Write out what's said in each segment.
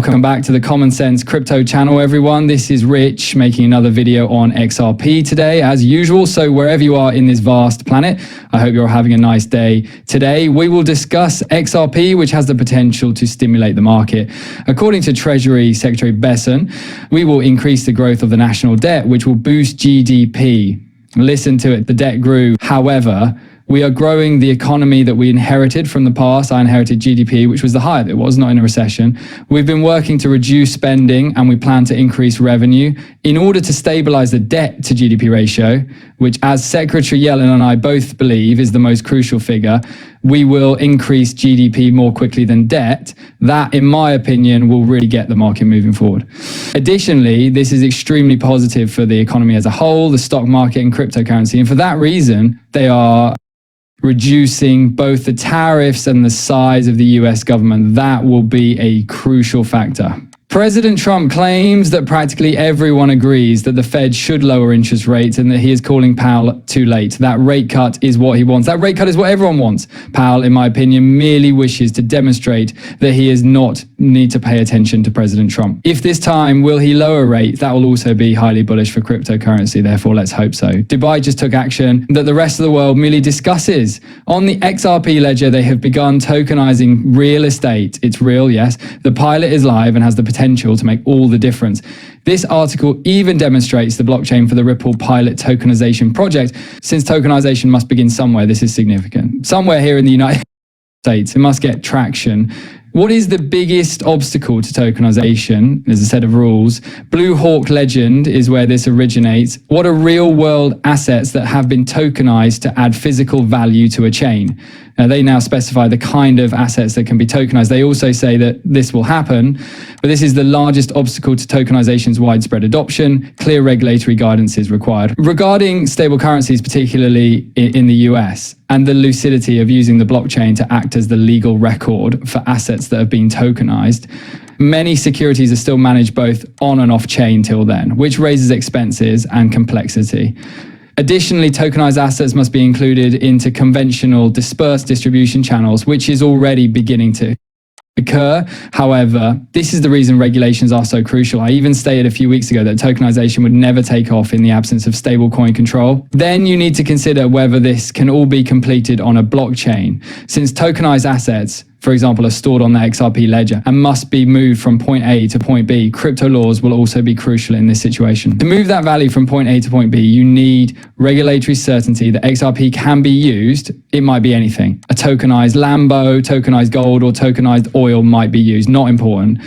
Welcome back to the Common Sense Crypto channel, everyone. This is Rich making another video on XRP today, as usual. So wherever you are in this vast planet, I hope you're having a nice day. Today, we will discuss XRP, which has the potential to stimulate the market. According to Treasury Secretary Besson, we will increase the growth of the national debt, which will boost GDP. Listen to it, the debt grew. However, we are growing the economy that we inherited from the past. I inherited GDP, which was the height. It was not in a recession. We've been working to reduce spending and we plan to increase revenue in order to stabilize the debt to GDP ratio, which, as Secretary Yellen and I both believe, is the most crucial figure. We will increase GDP more quickly than debt. That, in my opinion, will really get the market moving forward. Additionally, this is extremely positive for the economy as a whole, the stock market and cryptocurrency. And for that reason, they are reducing both the tariffs and the size of the US government. That will be a crucial factor. President Trump claims that practically everyone agrees that the Fed should lower interest rates and that he is calling Powell too late. That rate cut is what he wants. That rate cut is what everyone wants. Powell, in my opinion, merely wishes to demonstrate that he does not need to pay attention to President Trump. If this time, will he lower rates? That will also be highly bullish for cryptocurrency. Therefore, let's hope so. Dubai just took action that the rest of the world merely discusses. On the XRP ledger, they have begun tokenizing real estate. It's real, yes. The pilot is live and has the potential to make all the difference. This article even demonstrates the blockchain for the Ripple pilot tokenization project. Since tokenization must begin somewhere, this is significant. Somewhere here in the United States, it must get traction. What is the biggest obstacle to tokenization? There's a set of rules. Blue Hawk Legend is where this originates. What are real-world assets that have been tokenized to add physical value to a chain? They now specify the kind of assets that can be tokenized. They also say that this will happen, but this is the largest obstacle to tokenization's widespread adoption. Clear regulatory guidance is required. Regarding stable currencies, particularly in the US, and the lucidity of using the blockchain to act as the legal record for assets that have been tokenized, many securities are still managed both on and off chain till then, which raises expenses and complexity. Additionally, tokenized assets must be included into conventional dispersed distribution channels, which is already beginning to occur. However, this is the reason regulations are so crucial. I even stated a few weeks ago that tokenization would never take off in the absence of stablecoin control. Then you need to consider whether this can all be completed on a blockchain. Since tokenized assets, for example, are stored on the XRP ledger and must be moved from point A to point B, crypto laws will also be crucial in this situation. To move that value from point A to point B, you need regulatory certainty that XRP can be used. It might be anything. A tokenized Lambo, tokenized gold, or tokenized oil might be used. Not important.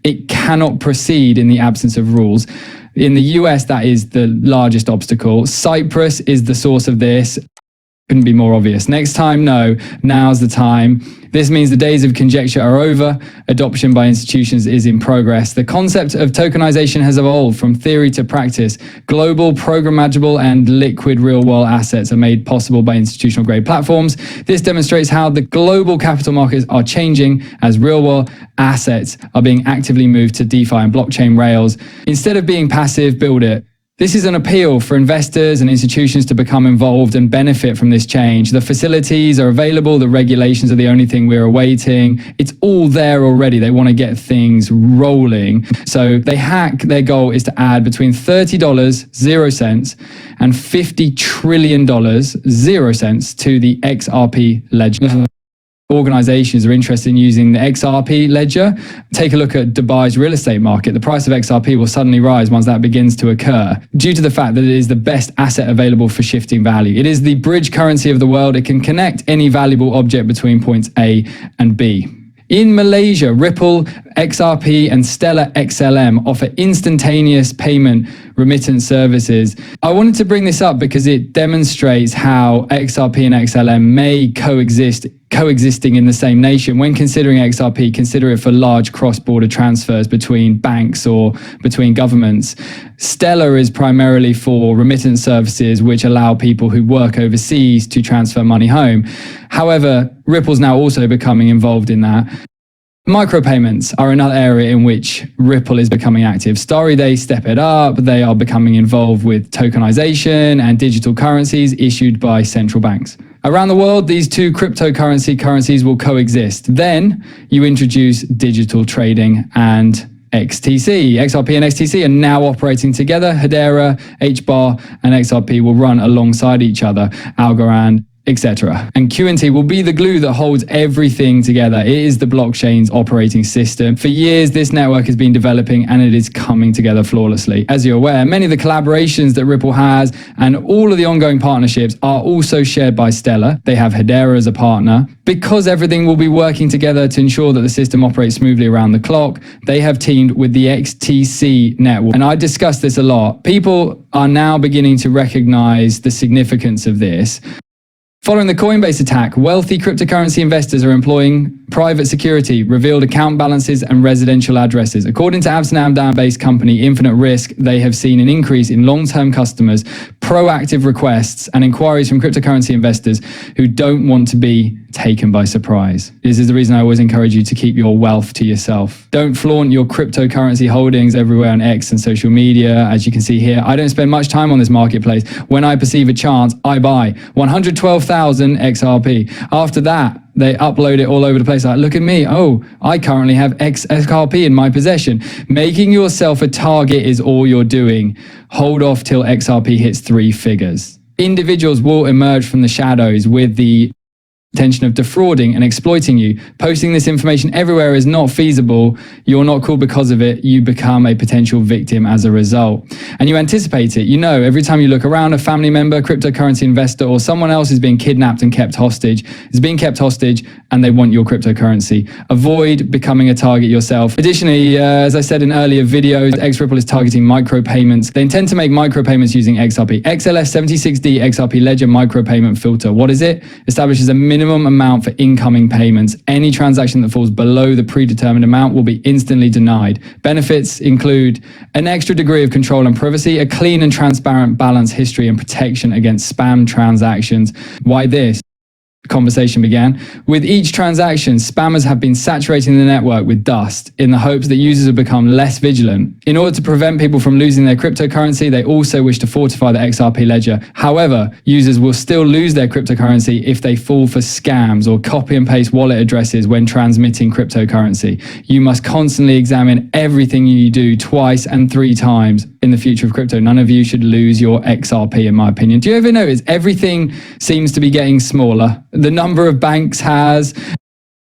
It cannot proceed in the absence of rules. In the US, that is the largest obstacle. Cyprus is the source of this. Couldn't be more obvious. Next time, no. Now's the time. This means the days of conjecture are over. Adoption by institutions is in progress. The concept of tokenization has evolved from theory to practice. Global, programmable, and liquid real-world assets are made possible by institutional-grade platforms. This demonstrates how the global capital markets are changing as real-world assets are being actively moved to DeFi and blockchain rails. Instead of being passive, build it. This is an appeal for investors and institutions to become involved and benefit from this change. The facilities are available. The regulations are the only thing we're awaiting. It's all there already. They want to get things rolling. So their goal is to add between $30, 0 cents, and $50 trillion, 0 cents to the XRP ledger. Organizations are interested in using the XRP ledger. Take a look at Dubai's real estate market. The price of XRP will suddenly rise once that begins to occur, due to the fact that it is the best asset available for shifting value. It is the bridge currency of the world. It can connect any valuable object between points A and B. In Malaysia, Ripple, XRP, and Stellar XLM offer instantaneous payment remittance services. I wanted to bring this up because it demonstrates how XRP and XLM may coexisting in the same nation. When considering XRP, consider it for large cross-border transfers between banks or between governments. Stellar is primarily for remittance services, which allow people who work overseas to transfer money home. However, Ripple's now also becoming involved in that. Micropayments are another area in which Ripple is becoming active. Starry, they step it up. They are becoming involved with tokenization and digital currencies issued by central banks. Around the world, these two currencies will coexist. Then you introduce digital trading and XRP and XTC are now operating together. Hedera, HBAR, and XRP will run alongside each other, Algorand, etc. And QNT will be the glue that holds everything together. It is the blockchain's operating system. For years, this network has been developing and it is coming together flawlessly. As you're aware, many of the collaborations that Ripple has and all of the ongoing partnerships are also shared by Stellar. They have Hedera as a partner. Because everything will be working together to ensure that the system operates smoothly around the clock, they have teamed with the XTC network. And I discussed this a lot. People are now beginning to recognize the significance of this. Following the Coinbase attack, wealthy cryptocurrency investors are employing private security, revealed account balances, and residential addresses. According to Amsterdam-based company Infinite Risk, they have seen an increase in long-term customers, proactive requests, and inquiries from cryptocurrency investors who don't want to be taken by surprise. This is the reason I always encourage you to keep your wealth to yourself. Don't flaunt your cryptocurrency holdings everywhere on X and social media. As you can see here, I don't spend much time on this marketplace. When I perceive a chance, I buy 112,000 XRP. After that, they upload it all over the place. Like, look at me. Oh, I currently have XRP in my possession. Making yourself a target is all you're doing. Hold off till XRP hits 3 figures. Individuals will emerge from the shadows with the intention of defrauding and exploiting you. Posting this information everywhere is not feasible. You're not cool because of it. You become a potential victim as a result. And you anticipate it. You know, every time you look around, a family member, cryptocurrency investor, or someone else is being kidnapped and kept hostage, is being kept hostage, and they want your cryptocurrency. Avoid becoming a target yourself. Additionally, as I said in earlier videos, Xrpl is targeting micropayments. They intend to make micropayments using XRP. XLS76D XRP Ledger micropayment filter. What is it? Establishes a minimum amount for incoming payments. Any transaction that falls below the predetermined amount will be instantly denied. Benefits include an extra degree of control and privacy, a clean and transparent balance history, and protection against spam transactions. Why this? Conversation began. With each transaction, spammers have been saturating the network with dust in the hopes that users will become less vigilant. In order to prevent people from losing their cryptocurrency, they also wish to fortify the XRP ledger. However, users will still lose their cryptocurrency if they fall for scams or copy and paste wallet addresses when transmitting cryptocurrency. You must constantly examine everything you do twice and 3 times in the future of crypto. None of you should lose your XRP, in my opinion. Do you ever notice everything seems to be getting smaller? The number of banks has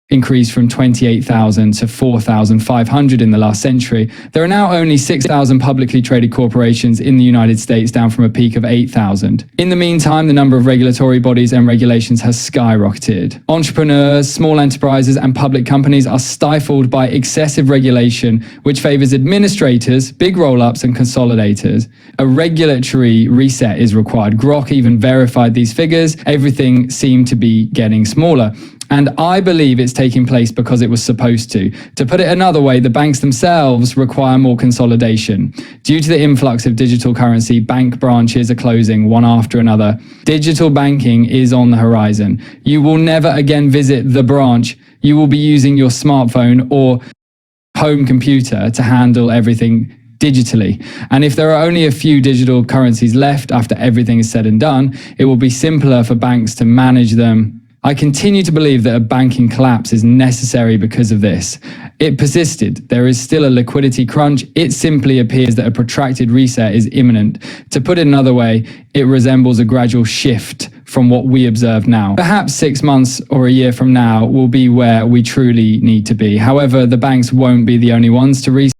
increased from 28,000 to 4,500 in the last century. There are now only 6,000 publicly traded corporations in the United States, down from a peak of 8,000. In the meantime, the number of regulatory bodies and regulations has skyrocketed. Entrepreneurs, small enterprises, and public companies are stifled by excessive regulation, which favors administrators, big roll-ups, and consolidators. A regulatory reset is required. Grok even verified these figures. Everything seemed to be getting smaller. And I believe it's taking place because it was supposed to. To put it another way, the banks themselves require more consolidation. Due to the influx of digital currency, bank branches are closing one after another. Digital banking is on the horizon. You will never again visit the branch. You will be using your smartphone or home computer to handle everything digitally. And if there are only a few digital currencies left after everything is said and done, it will be simpler for banks to manage them. I continue to believe that a banking collapse is necessary because of this. It persisted. There is still a liquidity crunch. It simply appears that a protracted reset is imminent. To put it another way, it resembles a gradual shift from what we observe now. Perhaps 6 months or a year from now will be where we truly need to be. However, the banks won't be the only ones to reset.